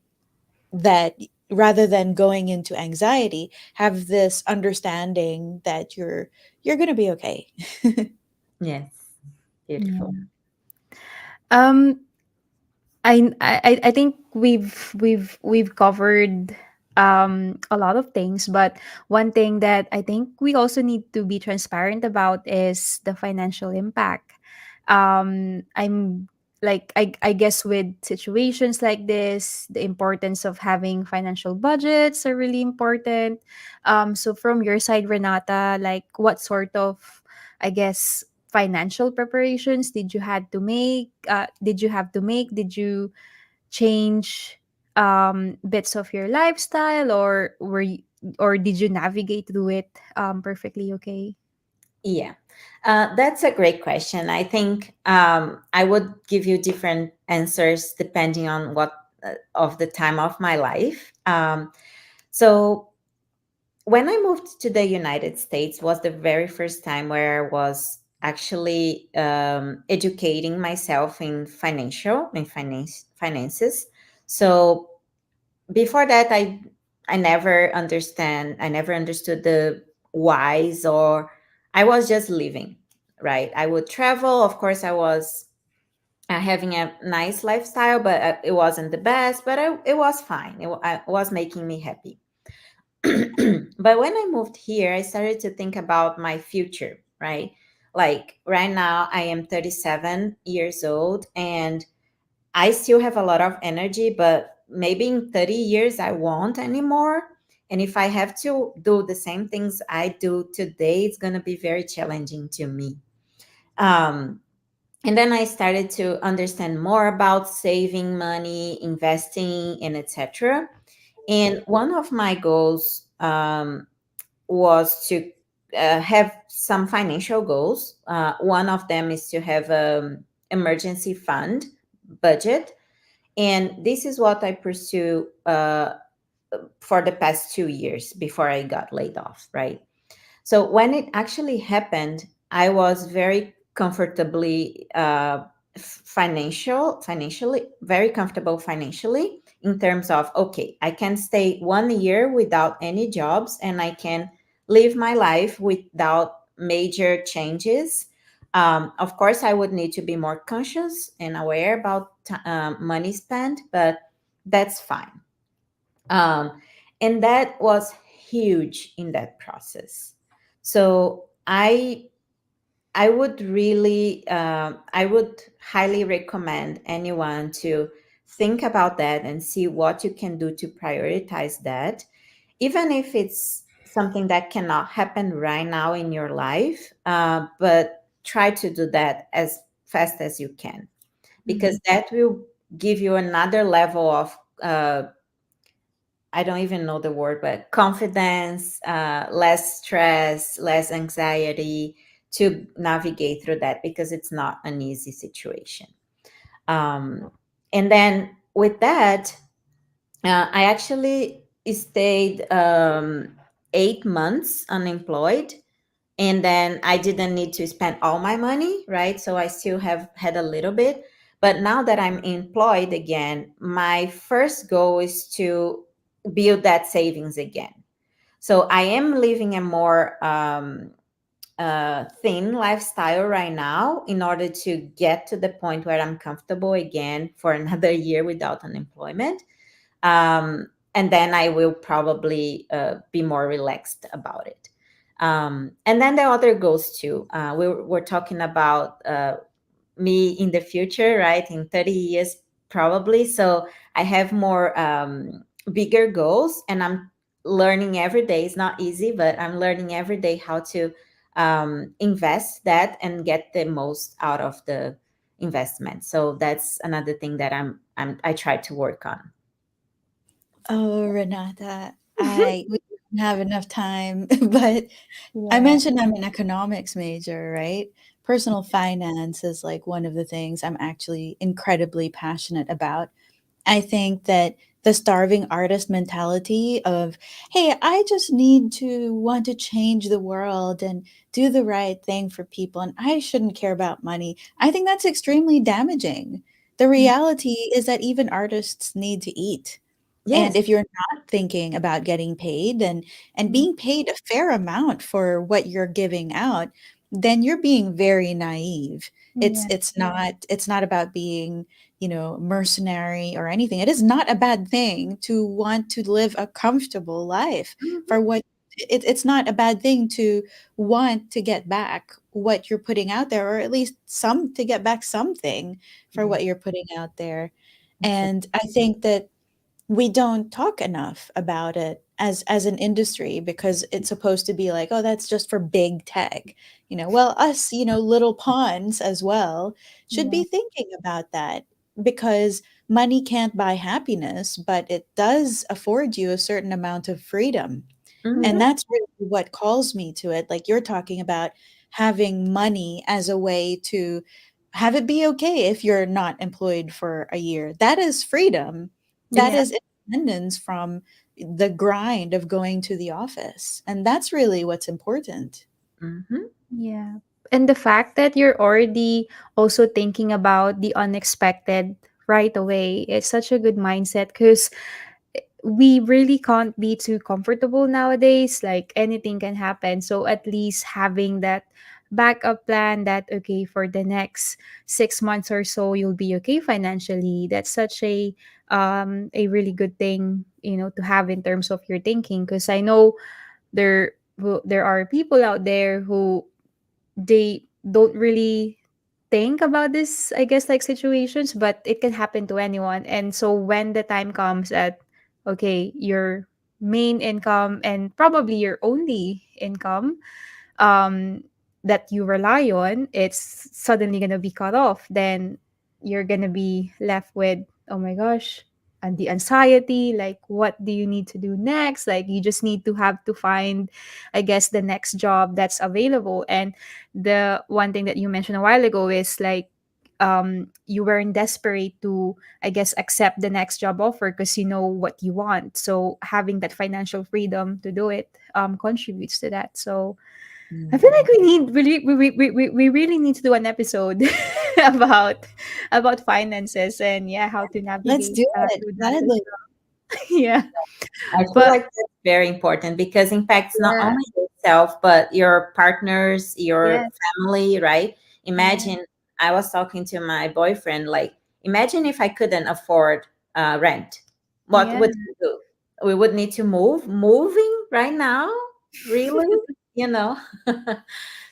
Speaker 2: that, rather than going into anxiety, have this understanding that you're going to be okay.
Speaker 3: Yes, beautiful.
Speaker 1: Yeah. Um, I think we've covered a lot of things, but one thing that I think we also need to be transparent about is the financial impact. I'm like I guess with situations like this, the importance of having financial budgets are really important. So from your side, Renata, like what sort of, I guess, financial preparations did you had to make? Did you have to make? Did you change bits of your lifestyle, or or did you navigate through it perfectly okay?
Speaker 3: Yeah, that's a great question. I think I would give you different answers depending on what of the time of my life. So when I moved to the United States was the very first time where I was actually educating myself in finances. So before that, I never understood the whys, or I was just living, right? I would travel. Of course, I was having a nice lifestyle, but it wasn't the best, but it was fine. I was making me happy. But when I moved here, I started to think about my future, right? Like right now, I am 37 years old and I still have a lot of energy, but maybe in 30 years, I won't anymore. And if I have to do the same things I do today, it's going to be very challenging to me. Um, and then I started to understand more about saving money, investing, and etc. And one of my goals was to have some financial goals. One of them is to have an emergency fund budget, and this is what I pursue for the past 2 years before I got laid off, right? So when it actually happened, I was very comfortably financially very comfortable financially, in terms of, okay, I can stay 1 year without any jobs and I can live my life without major changes. Of course, I would need to be more conscious and aware about money spent, but that's fine. um, and that was huge in that process. So I would highly recommend anyone to think about that and see what you can do to prioritize that, even if it's something that cannot happen right now in your life. But try to do that as fast as you can,
Speaker 2: Mhm.
Speaker 3: because that will give you another level of I don't even know the word, but confidence, less stress, less anxiety to navigate through that, because it's not an easy situation. Um, and then with that, I actually stayed 8 months unemployed, and then I didn't need to spend all my money, right? So I still have had a little bit. But now that I'm employed again, my first goal is to build that savings again. So I am living a more thin lifestyle right now in order to get to the point where I'm comfortable again for another year without unemployment. And then I will probably be more relaxed about it. And then the other goals too. We're talking about me in the future, right? In 30 years, probably. So I have more bigger goals, and I'm learning every day. It's not easy, but I'm learning every day how to invest that and get the most out of the investment. So that's another thing that I try to work on.
Speaker 2: Oh, Renata, we don't have enough time, but I
Speaker 1: Yeah.
Speaker 2: mentioned I'm an economics major, right? Personal finance is like one of the things I'm actually incredibly passionate about. I think that the starving artist mentality of, hey, I just need to want to change the world and do the right thing for people, and I shouldn't care about money. I think that's extremely damaging. The reality is that even artists need to eat. And
Speaker 3: Yes.
Speaker 2: if you're not thinking about getting paid and
Speaker 1: Mm.
Speaker 2: being paid a fair amount for what you're giving out, then you're being very naive. It's
Speaker 1: Yeah.
Speaker 2: it's not about being, mercenary or anything. It is not a bad thing to want to live a comfortable life
Speaker 3: Mhm.
Speaker 2: for what it's not a bad thing to want to get back what you're putting out there, or at least some to get back something for
Speaker 3: Yeah.
Speaker 2: what you're putting out there.
Speaker 3: Exactly.
Speaker 2: And I think that we don't talk enough about it as an industry because it's supposed to be like, oh, that's just for big tech. Well, us, little pawns as well should
Speaker 1: Yeah.
Speaker 2: be thinking about that, because money can't buy happiness, but it does afford you a certain amount of freedom. And
Speaker 3: Mhm.
Speaker 2: that's really what calls me to it. Like you're talking about having money as a way to have it be okay if you're not employed for a year. That is freedom. That
Speaker 3: Yeah.
Speaker 2: is independence from the grind of going to the office. And that's really what's important.
Speaker 3: Mhm.
Speaker 1: Yeah. And the fact that you're already also thinking about the unexpected right away, it's such a good mindset because we really can't be too comfortable nowadays. Like anything can happen. So at least having that backup plan that, okay, for the next 6 months or so, you'll be okay financially. That's such a really good thing, to have in terms of your thinking. Because I know there are people out there who they don't really think about this, I guess, like situations, but it can happen to anyone. And so when the time comes that, okay, your main income and probably your only income um that you rely on, it's suddenly gonna be cut off, then you're gonna be left with, oh my gosh, and the anxiety, like what do you need to do next? Like you just need to have to find, I guess, the next job that's available. And the one thing that you mentioned a while ago is like you weren't desperate to, I guess, accept the next job offer because you know what you want. So having that financial freedom to do it contributes to that. So I feel
Speaker 3: Mhm.
Speaker 1: like we need really we really need to do an episode about finances, and yeah, how to
Speaker 2: Let's
Speaker 1: navigate
Speaker 2: do it
Speaker 1: through that as
Speaker 2: gladly.
Speaker 1: well. Yeah.
Speaker 3: I feel
Speaker 1: But
Speaker 3: like that's very important because impacts not
Speaker 1: yeah,
Speaker 3: only yourself but your partners, your
Speaker 1: yes,
Speaker 3: family, right?
Speaker 1: yeah,
Speaker 3: Imagine I was talking to my boyfriend, like, imagine if I couldn't afford rent. What
Speaker 1: yeah.
Speaker 3: would we do? We would need to move. Moving right now, really? You know?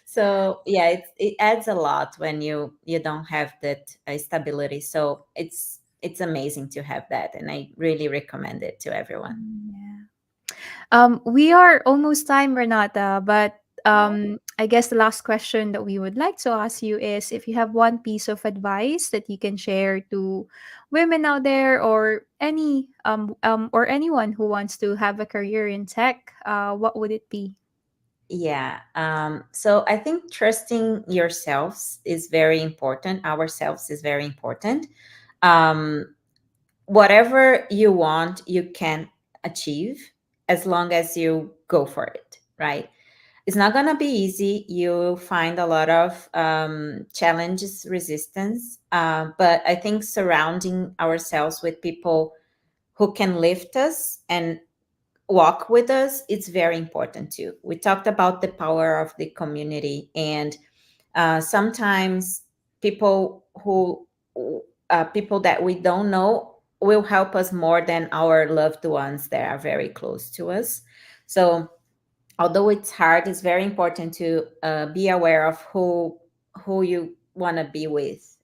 Speaker 3: So yeah, it adds a lot when you don't have that stability. So it's amazing to have that, and I really recommend it to everyone.
Speaker 1: Yeah. We are almost time, Renata, but I guess the last question that we would like to ask you is if you have one piece of advice that you can share to women out there, or or anyone who wants to have a career in tech, what would it be?
Speaker 3: Yeah. So I think trusting yourselves is very important. Ourselves is very important. Um, Whatever you want, you can achieve as long as you go for it, right? It's not going to be easy. You'll find a lot of challenges, resistance. But I think surrounding ourselves with people who can lift us and walk with us, it's very important too. We talked about the power of the community, and sometimes people who people that we don't know will help us more than our loved ones that are very close to us. So although it's hard, it's very important to be aware of who you want to be with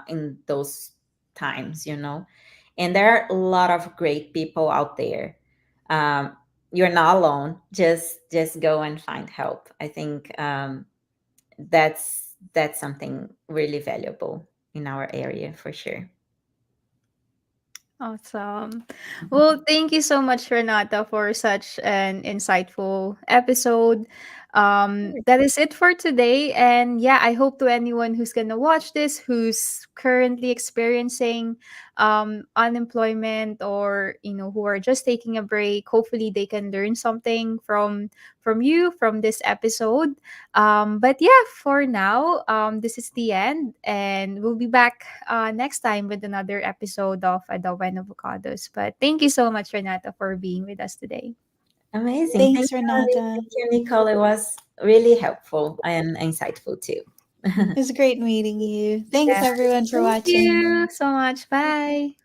Speaker 3: in those times, you know. And there are a lot of great people out there. um, you're not alone. Just go and find help. I think that's something really valuable in our area for sure.
Speaker 1: Awesome. Well, thank you so much, Renata, for such an insightful episode. That is it for today. And yeah, I hope to anyone who's gonna watch this, who's currently experiencing unemployment, or who are just taking a break, hopefully they can learn something from you, from this episode. But yeah, for now, this is the end, and we'll be back next time with another episode of Adobo and Avocados. But thank you so much, Renata, for being with us today.
Speaker 3: Amazing.
Speaker 2: Thanks,
Speaker 3: Thank you, Marie.
Speaker 2: Renata.
Speaker 3: Thank you, Nicole. It was really helpful and insightful too.
Speaker 2: It was great meeting you. Thanks,
Speaker 1: Yeah.
Speaker 2: everyone, for
Speaker 1: Thank
Speaker 2: watching.
Speaker 1: you so much. Bye.